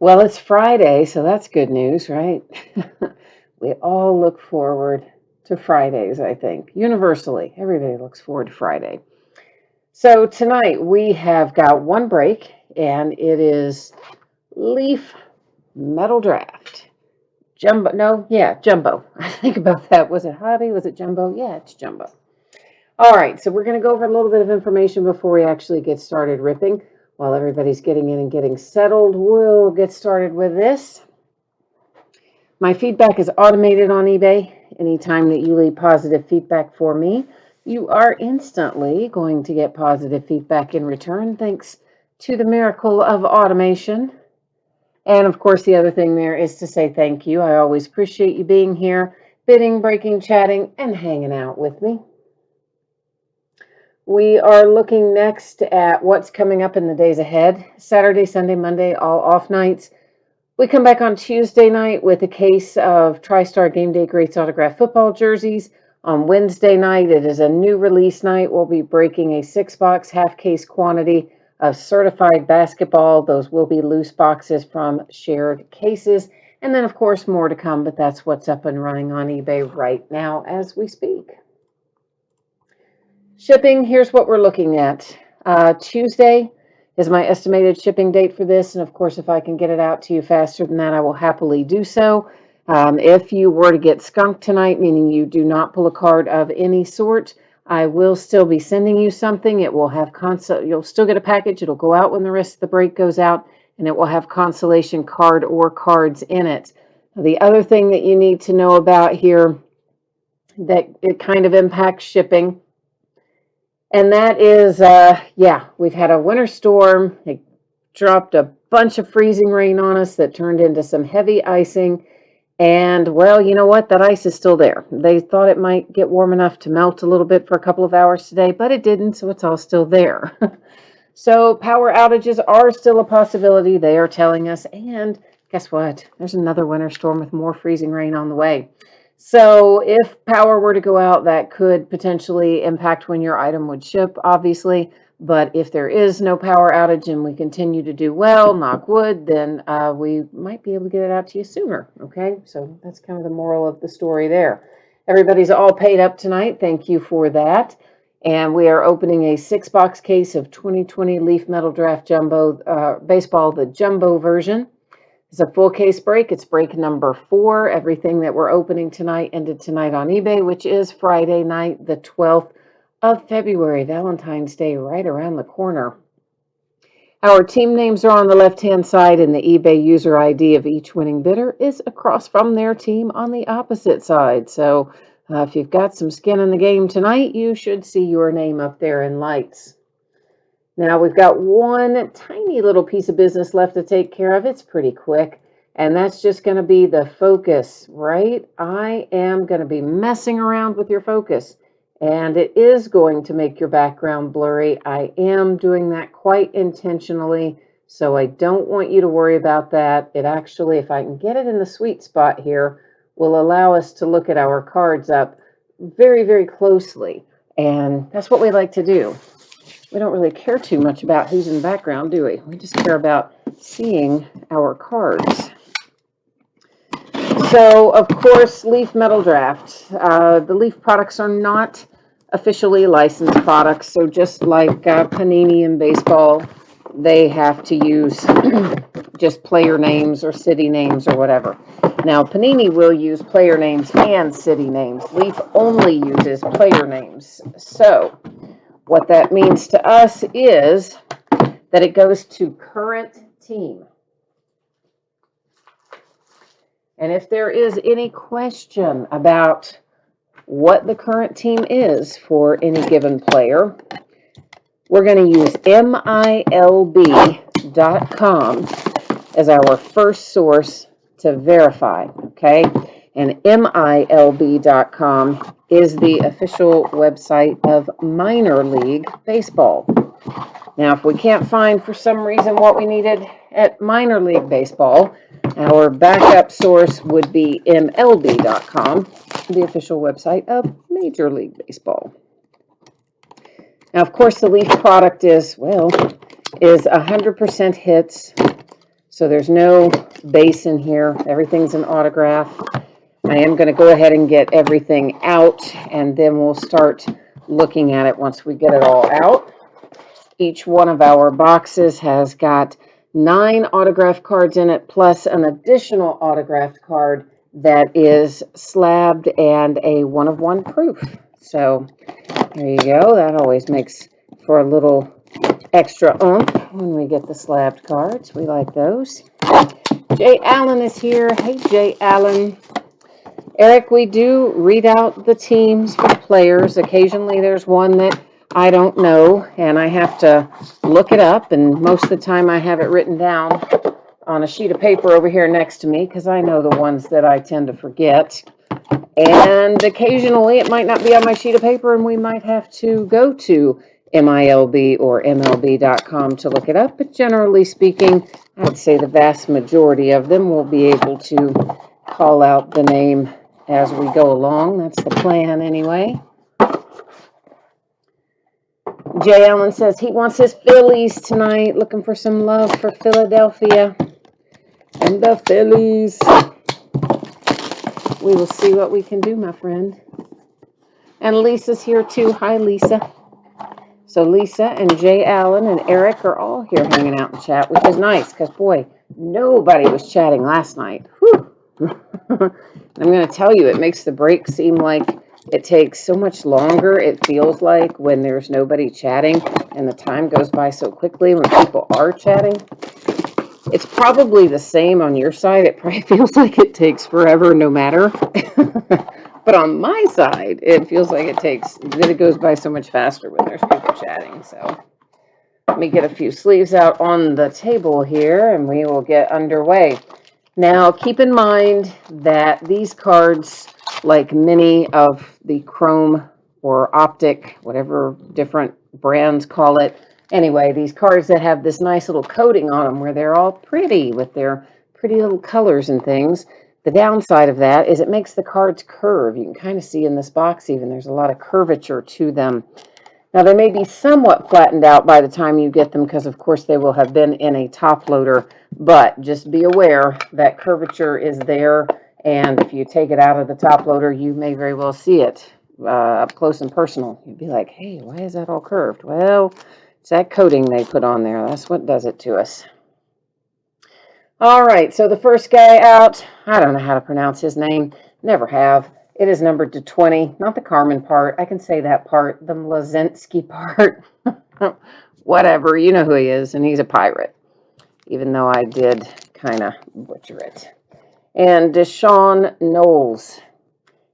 Well, it's Friday, so that's good news, right? We all look forward to Fridays, I think. Universally, everybody looks forward to Friday. So tonight we have got one break, and it is Leaf Metal Draft. Jumbo, no, yeah, Jumbo. I think about that. Was it Hobby? Was it Jumbo? Yeah, it's Jumbo. All right, so we're going to go over a little bit of information before we actually get started ripping. While everybody's getting in and getting settled, we'll get started with this. My feedback is automated on eBay. Anytime that you leave positive feedback for me, you are instantly going to get positive feedback in return, thanks to the miracle of automation. And of course, the other thing there is to say thank you. I always appreciate you being here, bidding, breaking, chatting, and hanging out with me. We are looking next at what's coming up in the days ahead. Saturday, Sunday, Monday, all off nights. We come back on Tuesday night with a case of TriStar Game Day Greats autographed football jerseys. On Wednesday night, it is a new release night. We'll be breaking a 6-box half case quantity of certified basketball. Those will be loose boxes from shared cases. And then, of course, more to come, but that's what's up and running on eBay right now as we speak. Shipping, here's what we're looking at. Tuesday is my estimated shipping date for this. And of course, if I can get it out to you faster than that, I will happily do so. If you were to get skunked tonight, meaning you do not pull a card of any sort, I will still be sending you something. It will have you'll still get a package. It'll go out when the rest of the break goes out, and it will have consolation card or cards in it. The other thing that you need to know about here that it kind of impacts shipping, and that is, we've had a winter storm. It dropped a bunch of freezing rain on us that turned into some heavy icing. And, well, you know what? That ice is still there. They thought it might get warm enough to melt a little bit for a couple of hours today, but it didn't, so it's all still there. So power outages are still a possibility, they are telling us. And guess what? There's another winter storm with more freezing rain on the way. So if power were to go out, that could potentially impact when your item would ship, obviously. But if there is no power outage and we continue to do well, knock wood, then we might be able to get it out to you sooner. Okay, so that's kind of the moral of the story there. Everybody's all paid up tonight. Thank you for that. And we are opening a 6-box case of 2020 Leaf Metal Draft Jumbo Baseball, the Jumbo version. It's a full case break. It's break number 4. Everything that we're opening tonight ended tonight on eBay, which is Friday night, the 12th of February, Valentine's Day, right around the corner. Our team names are on the left-hand side, and the eBay user ID of each winning bidder is across from their team on the opposite side. So if you've got some skin in the game tonight, you should see your name up there in lights. Now we've got one tiny little piece of business left to take care of. It's pretty quick, and that's just going to be the focus, right? I am going to be messing around with your focus, and it is going to make your background blurry. I am doing that quite intentionally, so I don't want you to worry about that. It actually, if I can get it in the sweet spot here, will allow us to look at our cards up very, very closely, and that's what we like to do. We don't really care too much about who's in the background, do we? We just care about seeing our cards. So, of course, Leaf Metal Draft. The Leaf products are not officially licensed products, so just like Panini in baseball, they have to use just player names or city names or whatever. Now, Panini will use player names and city names. Leaf only uses player names. So, what that means to us is that it goes to current team. And if there is any question about what the current team is for any given player, we're going to use MILB.com as our first source to verify, okay? And MILB.com is the official website of Minor League Baseball. Now, if we can't find for some reason what we needed at Minor League Baseball, our backup source would be MLB.com, the official website of Major League Baseball. Now, of course, the Leaf product is 100% hits. So there's no base in here. Everything's an autograph. I am going to go ahead and get everything out, and then we'll start looking at it once we get it all out. Each one of our boxes has got 9 autograph cards in it, plus an additional autographed card that is slabbed and a 1-of-1 proof. So there you go. That always makes for a little extra oomph when we get the slabbed cards. We like those. Jay Allen is here. Hey, Jay Allen. Eric, we do read out the teams for the players. Occasionally there's one that I don't know, and I have to look it up, and most of the time I have it written down on a sheet of paper over here next to me because I know the ones that I tend to forget. And occasionally it might not be on my sheet of paper, and we might have to go to MILB or MLB.com to look it up. But generally speaking, I'd say the vast majority of them will be able to call out the name as we go along. That's the plan anyway. Jay Allen says he wants his Phillies tonight. Looking for some love for Philadelphia and the Phillies. We will see what we can do, my friend. And Lisa's here too. Hi, Lisa. So Lisa and Jay Allen and Eric are all here hanging out in chat, which is nice because, boy, nobody was chatting last night. Whew. I'm going to tell you, it makes the break seem like it takes so much longer. It feels like when there's nobody chatting and the time goes by so quickly when people are chatting. It's probably the same on your side. It probably feels like it takes forever no matter. But on my side, it feels like it goes by so much faster when there's people chatting. So let me get a few sleeves out on the table here and we will get underway. Now, keep in mind that these cards, like many of the chrome or optic, whatever different brands call it, anyway, these cards that have this nice little coating on them where they're all pretty with their pretty little colors and things, the downside of that is it makes the cards curve. You can kind of see in this box even there's a lot of curvature to them. Now, they may be somewhat flattened out by the time you get them because, of course, they will have been in a top loader, but just be aware that curvature is there, and if you take it out of the top loader, you may very well see it up close and personal. You'd be like, hey, why is that all curved? Well, it's that coating they put on there. That's what does it to us. All right, so the first guy out, I don't know how to pronounce his name, never have. It is numbered to 20, not the Carmen part. I can say that part, the Mlazensky part. Whatever, you know who he is, and he's a pirate, even though I did kind of butcher it. And Deshaun Knowles,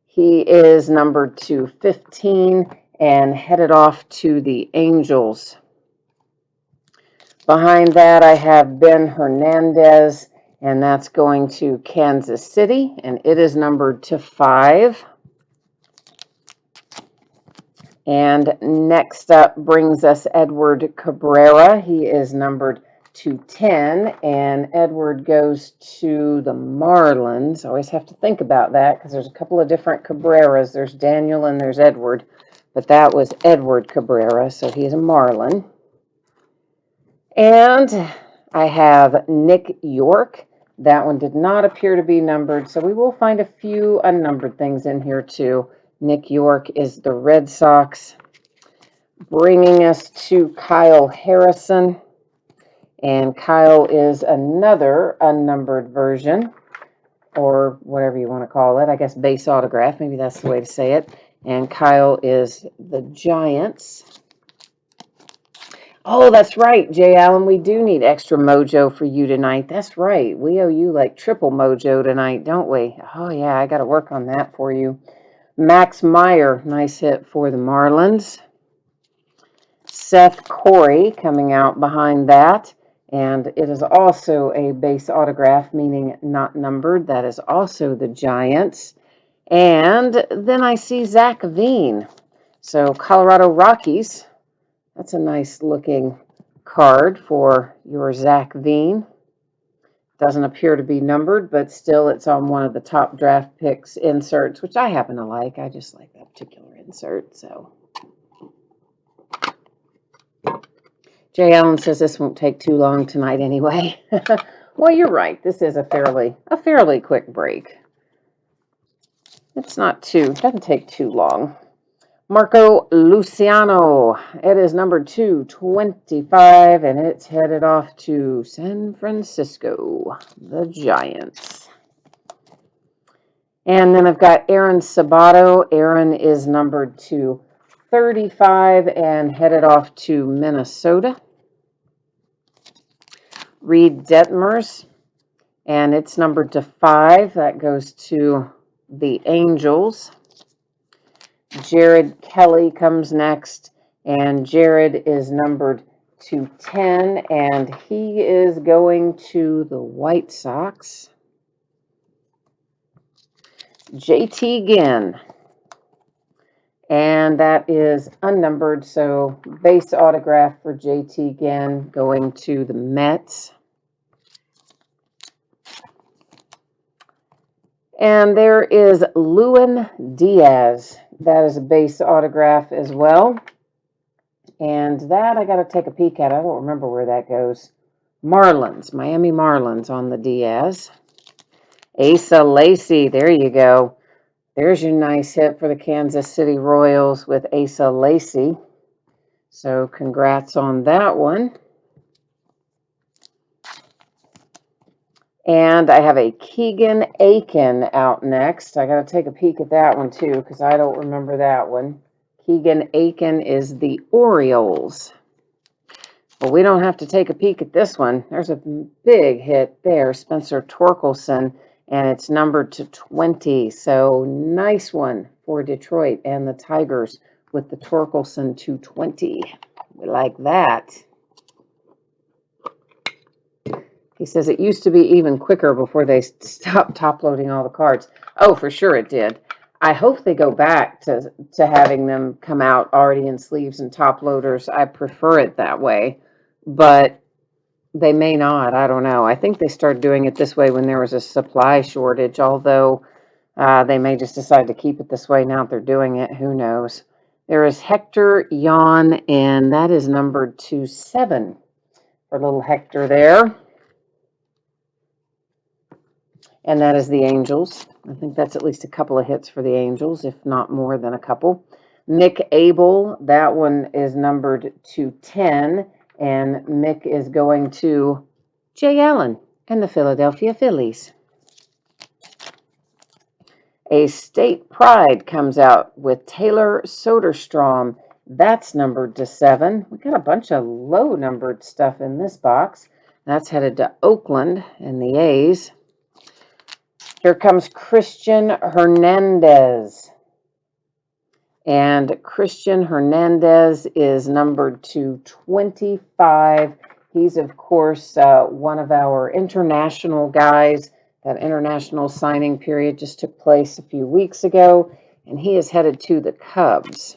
he is numbered to 15 and headed off to the Angels. Behind that, I have Ben Hernandez, and that's going to Kansas City, and it is numbered to 5. And next up brings us Edward Cabrera. He is numbered to 10, and Edward goes to the Marlins. I always have to think about that because there's a couple of different Cabreras. There's Daniel and there's Edward, but that was Edward Cabrera, so he's a Marlin. And I have Nick York. That one did not appear to be numbered, so we will find a few unnumbered things in here too. Nick York is the Red Sox. Bringing us to Kyle Harrison. And Kyle is another unnumbered version, or whatever you want to call it. I guess base autograph. Maybe that's the way to say it. And Kyle is the Giants. Oh, that's right, Jay Allen. We do need extra mojo for you tonight. That's right. We owe you like triple mojo tonight, don't we? Oh, yeah, I got to work on that for you. Max Meyer, nice hit for the Marlins. Seth Corey coming out behind that. And it is also a base autograph, meaning not numbered. That is also the Giants. And then I see Zach Veen. So Colorado Rockies. That's a nice looking card for your Zach Veen. Doesn't appear to be numbered, but still it's on one of the top draft picks inserts, which I happen to like. I just like that particular insert. So Jay Allen says this won't take too long tonight anyway. Well, you're right. This is a fairly quick break. It's doesn't take too long. Marco Luciano. It is number 225, and it's headed off to San Francisco, the Giants. And then I've got Aaron Sabato. Aaron is numbered to 35 and headed off to Minnesota. Reed Detmers, and it's numbered to 5. That goes to the Angels. Jared Kelly comes next, and Jared is numbered to 10, and he is going to the White Sox. JT Ginn, and that is unnumbered, so base autograph for JT Ginn going to the Mets. And there is Lewin Diaz. That is a base autograph as well. And that I got to take a peek at. I don't remember where that goes. Marlins, Miami Marlins on the Diaz. Asa Lacy, there you go. There's your nice hit for the Kansas City Royals with Asa Lacy. So congrats on that one. And I have a Keegan Aiken out next. I got to take a peek at that one too because I don't remember that one. Keegan Aiken is the Orioles. Well, we don't have to take a peek at this one. There's a big hit there, Spencer Torkelson, and it's numbered to 20. So nice one for Detroit and the Tigers with the Torkelson 220. We like that. He says it used to be even quicker before they stopped top-loading all the cards. Oh, for sure it did. I hope they go back to having them come out already in sleeves and top loaders. I prefer it that way, but they may not. I don't know. I think they started doing it this way when there was a supply shortage, although they may just decide to keep it this way now that they're doing it. Who knows? There is Hector Yon, and that is numbered to 7 for little Hector there. And that is the Angels. I think that's at least a couple of hits for the Angels, if not more than a couple. Mick Abel, that one is numbered to 10, and Mick is going to Jay Allen and the Philadelphia Phillies. A State Pride comes out with Taylor Soderstrom. That's numbered to 7. We got a bunch of low-numbered stuff in this box. That's headed to Oakland and the A's. Here comes Christian Hernandez. And Christian Hernandez is numbered to 25. He's, of course, one of our international guys. That international signing period just took place a few weeks ago, and he is headed to the Cubs.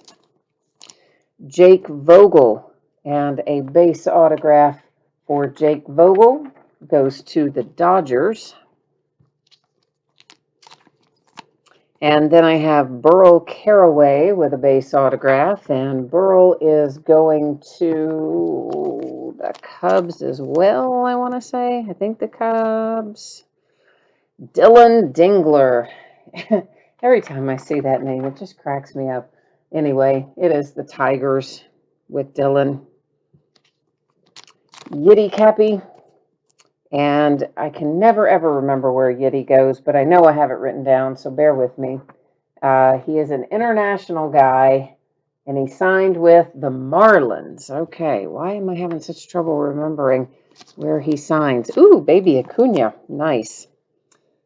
Jake Vogel, and a base autograph for Jake Vogel goes to the Dodgers. And then I have Burl Carraway with a base autograph, and Burl is going to the Cubs as well, I want to say. I think the Cubs. Dylan Dingler. Every time I see that name, it just cracks me up. Anyway, it is the Tigers with Dylan. Yiddy Cappy. And I can never, ever remember where Yiddy goes, but I know I have it written down, so bear with me. He is an international guy, and he signed with the Marlins. Okay, why am I having such trouble remembering where he signs? Ooh, Baby Acuna. Nice.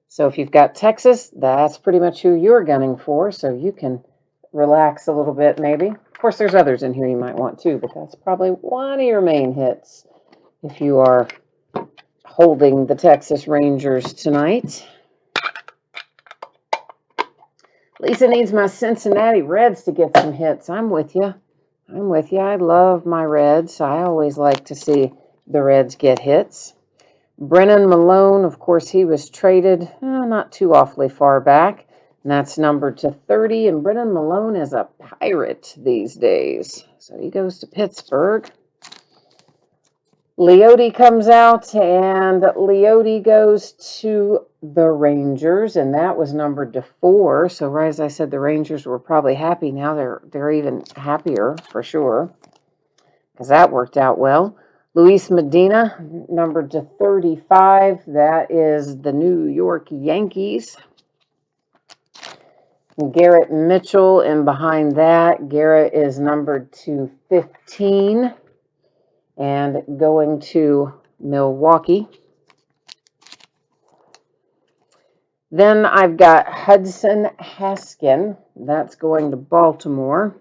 So if you've got Texas, that's pretty much who you're gunning for, so you can relax a little bit maybe. Of course, there's others in here you might want too, but that's probably one of your main hits if you are holding the Texas Rangers tonight. Lisa needs my Cincinnati Reds to get some hits. I'm with you. I love my Reds. I always like to see the Reds get hits. Brennan Malone, of course, he was traded not too awfully far back, and that's numbered to 30, and Brennan Malone is a Pirate these days. So he goes to Pittsburgh. Leote comes out, and Leote goes to the Rangers, and that was numbered to 4. So right as I said, the Rangers were probably happy. Now they're even happier for sure, because that worked out well. Luis Medina, numbered to 35. That is the New York Yankees. Garrett Mitchell, and behind that, Garrett is numbered to 15 and going to Milwaukee. Then I've got Hudson Haskin. That's going to Baltimore.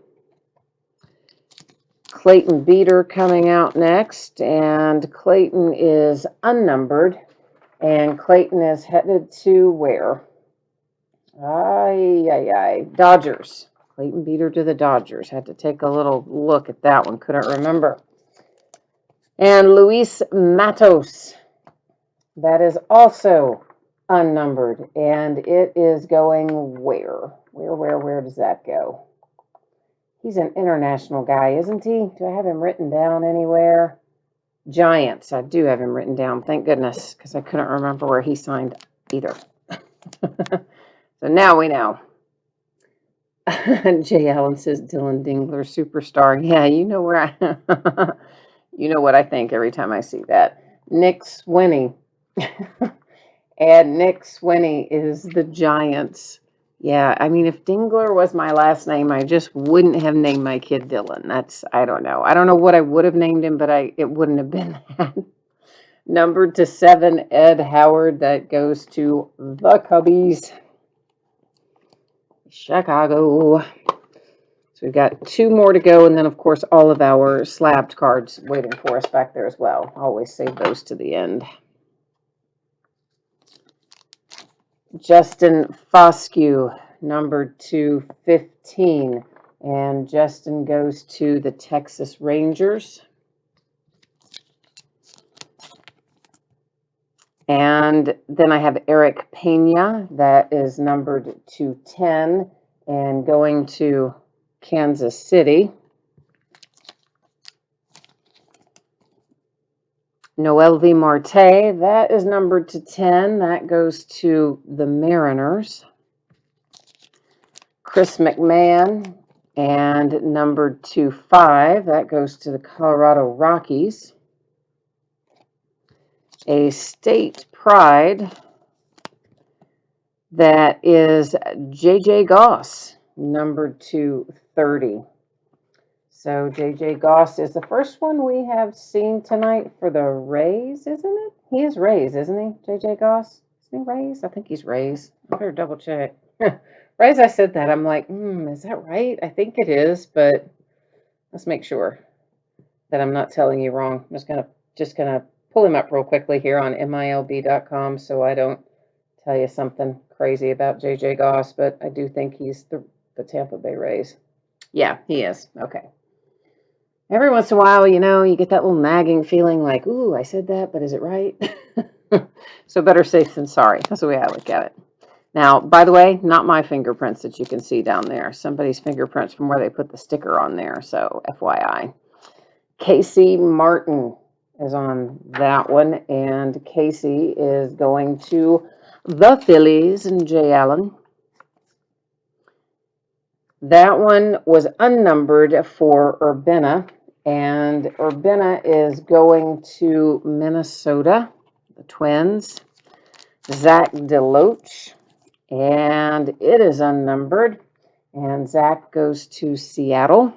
Clayton Beeter coming out next, and Clayton is unnumbered, and Clayton is headed to where? Dodgers. Clayton Beeter to the Dodgers. Had to take a little look at that one. Couldn't remember. And Luis Matos. That is also unnumbered, and it is going where? Where does that go? He's an international guy, isn't he? Do I have him written down anywhere? Giants. I do have him written down, thank goodness, because I couldn't remember where he signed either. So now we know. Jay Allen says Dylan Dingler, superstar. Yeah, you know where I you know what I think every time I see that. Nick Swinney. And Nick Swinney is the Giants. Yeah, I mean, if Dingler was my last name, I just wouldn't have named my kid Dylan. I don't know. I don't know what I would have named him, but it wouldn't have been that. Numbered to 7, Ed Howard. That goes to the Cubbies. Chicago. So we've got 2 more to go, and then, of course, all of our slabbed cards waiting for us back there as well. Always save those to the end. Justin Foscue, numbered to 15, and Justin goes to the Texas Rangers. And then I have Eric Pena, that is numbered to 10 and going to Kansas City. Noelvi Marte, that is numbered to 10. That goes to the Mariners. Chris McMahon, and numbered to 5. That goes to the Colorado Rockies. A state pride, that is J.J. Goss, numbered to 30. So J.J. Goss is the first one we have seen tonight for the Rays, isn't it? He is Rays, isn't he, J.J. Goss? Is he Rays? I think he's Rays. I better double check. Right as I said that, I'm like, is that right? I think it is, but let's make sure that I'm not telling you wrong. I'm just gonna pull him up real quickly here on MILB.com so I don't tell you something crazy about J.J. Goss, but I do think he's the Tampa Bay Rays. Yeah, he is. Okay. Every once in a while, you get that little nagging feeling like, ooh, I said that, but is it right? So better safe than sorry. That's the way I look at it. Now, by the way, not my fingerprints that you can see down there. Somebody's fingerprints from where they put the sticker on there, so FYI. Casey Martin is on that one, and Casey is going to the Phillies and Jay Allen. That one was unnumbered for Urbina, and Urbina is going to Minnesota, the Twins. Zach DeLoach, and it is unnumbered, and Zach goes to Seattle.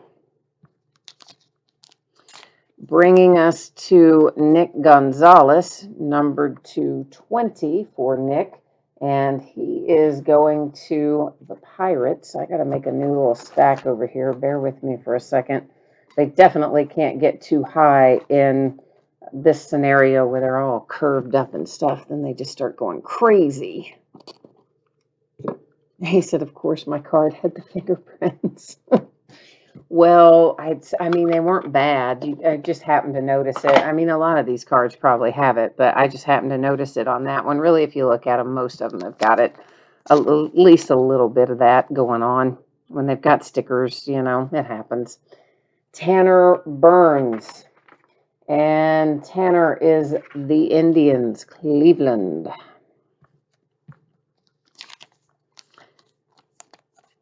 Bringing us to Nick Gonzalez, numbered to 20 for Nick, and he is going to the Pirates. I got to make a new little stack over here. Bear with me for a second. They definitely can't get too high in this scenario where they're all curved up and stuff. Then they just start going crazy. He said, of course, my card had the fingerprints. Well, I mean, they weren't bad. I just happened to notice it. I mean, a lot of these cards probably have it, but I just happened to notice it on that one. Really, if you look at them, most of them have got it, at least a little bit of that going on. When they've got stickers, it happens. Tanner Burns, And Tanner is the Indians, Cleveland.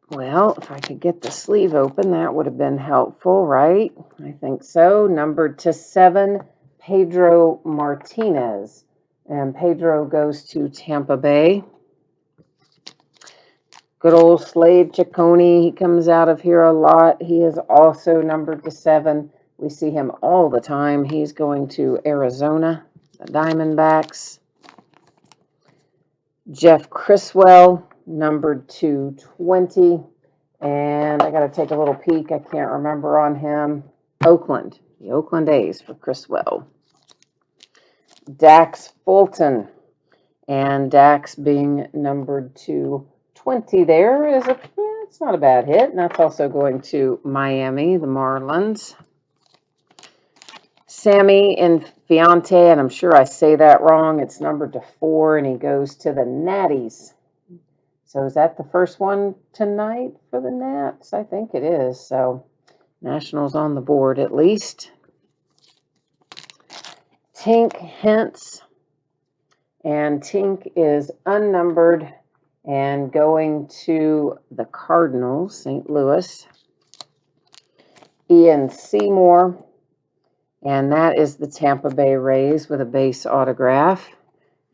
Well, if I could get the sleeve open, that would have been helpful, right? I think so. Numbered to 7, Pedro Martinez. And Pedro goes to Tampa Bay. Good old Slade Ciccone. He comes out of here a lot. He is also numbered to 7. We see him all the time. He's going to Arizona, the Diamondbacks. Jeff Criswell, numbered to 20. And I got to take a little peek. I can't remember on him. Oakland, the Oakland A's for Criswell. Dax Fulton. And Dax being numbered to 20 there is it's not a bad hit. And that's also going to Miami, the Marlins. Sammy Infiante, and I'm sure I say that wrong. It's numbered to 4, and he goes to the Natties. So is that the first one tonight for the Nats? I think it is. So Nationals on the board at least. Tink Hence. And Tink is unnumbered and going to the Cardinals, St. Louis. Ian Seymour. And that is the Tampa Bay Rays with a base autograph.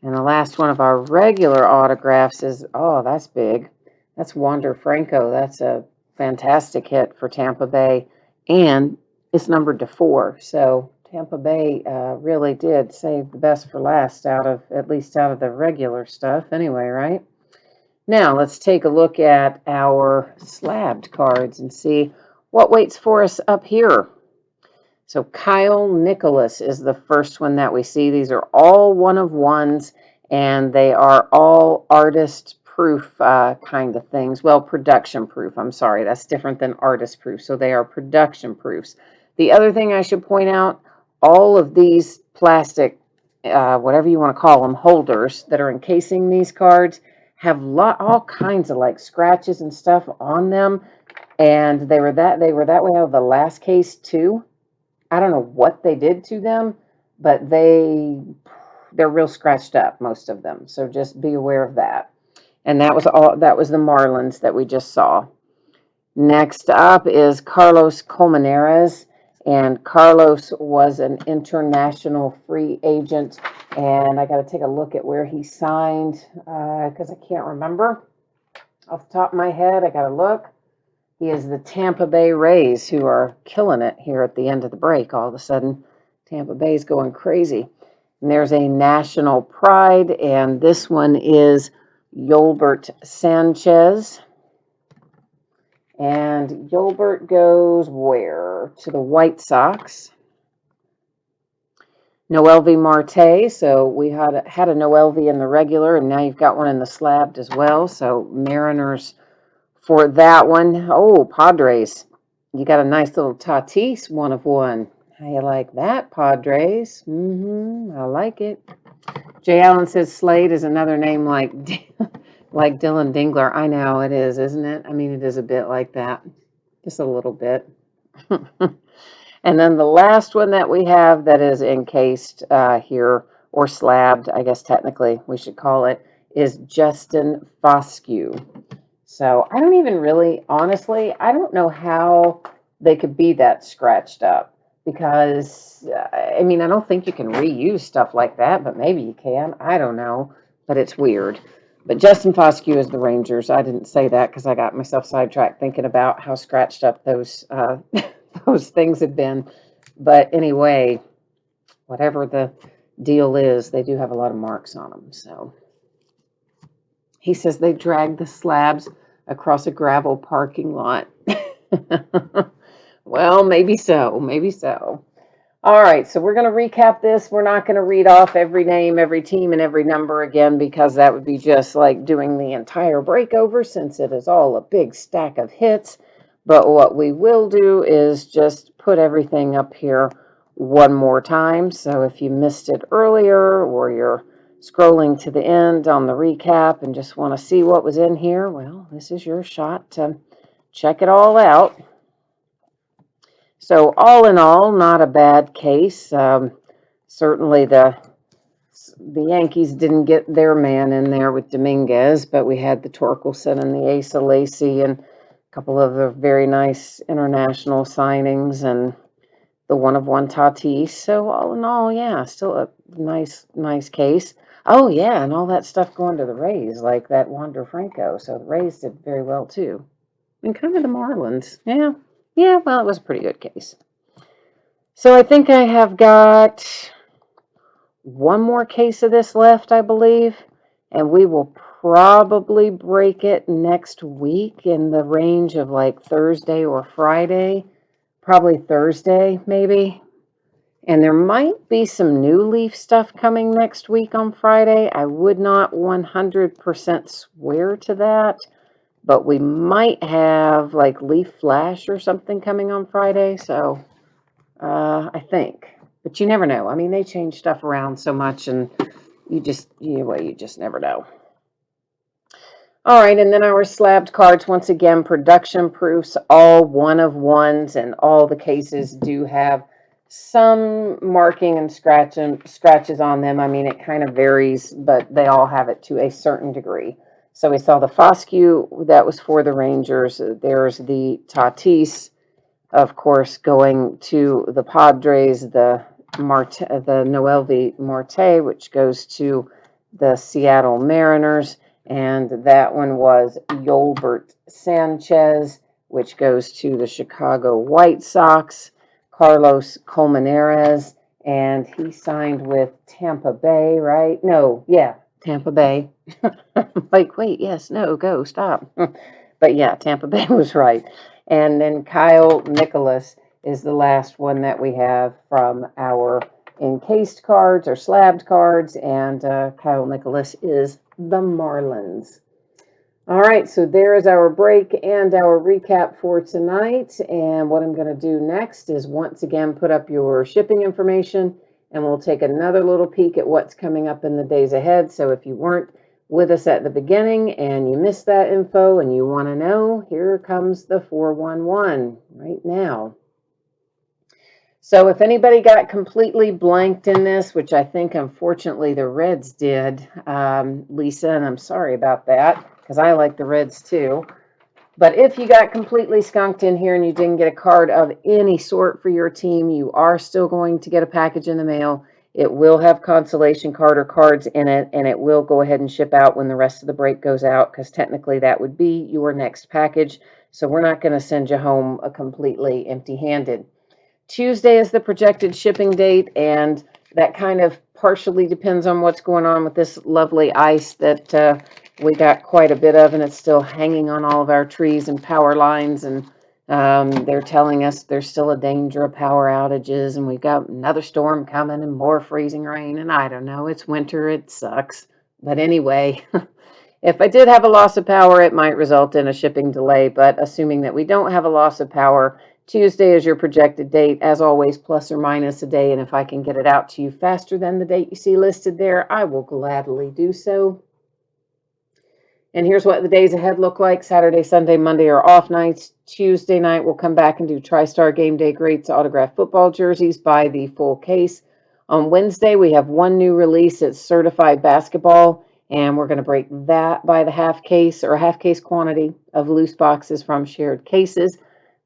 And the last one of our regular autographs is, oh, that's big. That's Wander Franco. That's a fantastic hit for Tampa Bay. And it's numbered to 4. So Tampa Bay really did save the best for last at least out of the regular stuff anyway, right? Now let's take a look at our slabbed cards and see what waits for us up here. So Kyle Nicholas is the first one that we see. These are all 1-of-1s, and they are all artist proof kind of things. Well, production proof. I'm sorry, that's different than artist proof. So they are production proofs. The other thing I should point out, all of these plastic, whatever you want to call them, holders that are encasing these cards have all kinds of like scratches and stuff on them, and they were that way out of the last case too. I don't know what they did to them, but they're real scratched up, most of them. So just be aware of that. And that was the Marlins that we just saw. Next up is Carlos Colmenares. And Carlos was an international free agent. And I got to take a look at where he signed because I can't remember off the top of my head. I got to look. He is the Tampa Bay Rays, who are killing it here at the end of the break. All of a sudden, Tampa Bay's going crazy. And there's a national pride, and this one is Yolbert Sanchez. And Yolbert goes where? To the White Sox. Noelvi Marte. So we had a Noelvi in the regular, and now you've got one in the slabbed as well. So Mariners for that one. Oh, Padres. You got a nice little Tatis 1-of-1. How you like that, Padres? I like it. Jay Allen says Slade is another name like like Dylan Dingler. I know it is, isn't it? I mean, it is a bit like that. Just a little bit. And then the last one that we have that is encased here, or slabbed, I guess technically we should call it, is Justin Foscue. So I don't even really, honestly, I don't know how they could be that scratched up because, I mean, I don't think you can reuse stuff like that, but maybe you can. I don't know, but it's weird. But Justin Foscue is the Rangers. I didn't say that because I got myself sidetracked thinking about how scratched up those those things have been. But anyway, whatever the deal is, they do have a lot of marks on them. So he says they dragged the slabs across a gravel parking lot. Well, maybe so. Maybe so. All right, so we're going to recap this. We're not going to read off every name, every team, and every number again because that would be just like doing the entire breakover since it is all a big stack of hits. But what we will do is just put everything up here one more time. So if you missed it earlier or you're scrolling to the end on the recap and just want to see what was in here, well, this is your shot to check it all out. So all in all, not a bad case. Certainly the Yankees didn't get their man in there with Dominguez, but we had the Torkelson and the Asa Lacy and a couple of the very nice international signings and the one of one Tatis. So all in all, yeah, still a nice case. Oh yeah, and all that stuff going to the Rays, like that Wander Franco. So the Rays did very well too. And kind of the Marlins. Yeah. Yeah, well, it was a pretty good case. So I think I have got one more case of this left, I believe, and we will probably break it next week in the range of like Thursday or Friday. Probably Thursday, maybe. And there might be some new leaf stuff coming next week on Friday. I would not 100% swear to that, but we might have like leaf flash or something coming on Friday. So I think, but you never know. I mean, they change stuff around so much, and you just never know. All right, and then our slabbed cards, once again, production proofs, all one of ones, and all the cases do have some marking and scratches on them. I mean, it kind of varies, but they all have it to a certain degree. So we saw the Foscue, that was for the Rangers. There's the Tatis, of course, going to the Padres, the Noelvi Marte, which goes to the Seattle Mariners, and that one was Yolbert Sanchez, which goes to the Chicago White Sox, Carlos Colmenares, and he signed with Tampa Bay, right? No, yeah, Tampa Bay. Like, wait, yes, no, go, stop. But yeah, Tampa Bay was right. And then Kyle Nicholas is the last one that we have from our encased cards or slabbed cards. And Kyle Nicholas is the Marlins. All right, so there is our break and our recap for tonight. And what I'm going to do next is once again put up your shipping information, and we'll take another little peek at what's coming up in the days ahead. So if you weren't with us at the beginning and you missed that info and you want to know, here comes the 411 right now. So if anybody got completely blanked in this, which I think unfortunately the Reds did, Lisa, and I'm sorry about that because I like the Reds too. But if you got completely skunked in here and you didn't get a card of any sort for your team, you are still going to get a package in the mail. It will have consolation card or cards in it, and it will go ahead and ship out when the rest of the break goes out, because technically that would be your next package. So we're not going to send you home completely empty-handed. Tuesday is the projected shipping date, and that kind of partially depends on what's going on with this lovely ice that we got quite a bit of, and it's still hanging on all of our trees and power lines, and they're telling us there's still a danger of power outages, and we've got another storm coming and more freezing rain, and I don't know, it's winter, it sucks. But anyway, if I did have a loss of power, it might result in a shipping delay, but assuming that we don't have a loss of power, Tuesday is your projected date, as always, plus or minus a day, and if I can get it out to you faster than the date you see listed there, I will gladly do so. And here's what the days ahead look like. Saturday, Sunday, Monday are off nights. Tuesday night, we'll come back and do TriStar Game Day Greats autographed football jerseys by the full case. On Wednesday, we have one new release. It's certified basketball, and we're going to break that by the half case or half case quantity of loose boxes from shared cases.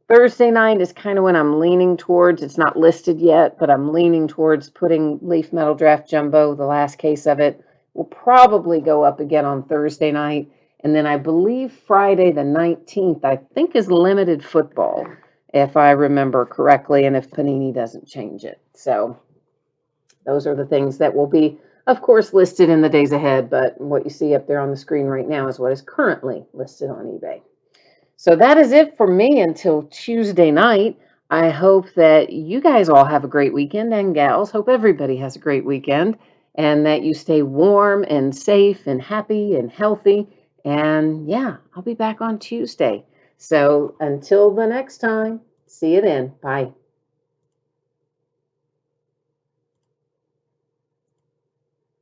Thursday night is kind of when I'm leaning towards, it's not listed yet, but I'm leaning towards putting Leaf Metal Draft Jumbo, the last case of it, will probably go up again on Thursday night. And then I believe Friday the 19th, I think, is limited football, if I remember correctly, and if Panini doesn't change it. So those are the things that will be, of course, listed in the days ahead, but what you see up there on the screen right now is what is currently listed on eBay. So that is it for me until Tuesday night. I hope that you guys all have a great weekend, and gals, hope everybody has a great weekend, and that you stay warm and safe and happy and healthy. And yeah, I'll be back on Tuesday. So until the next time, see you then. Bye.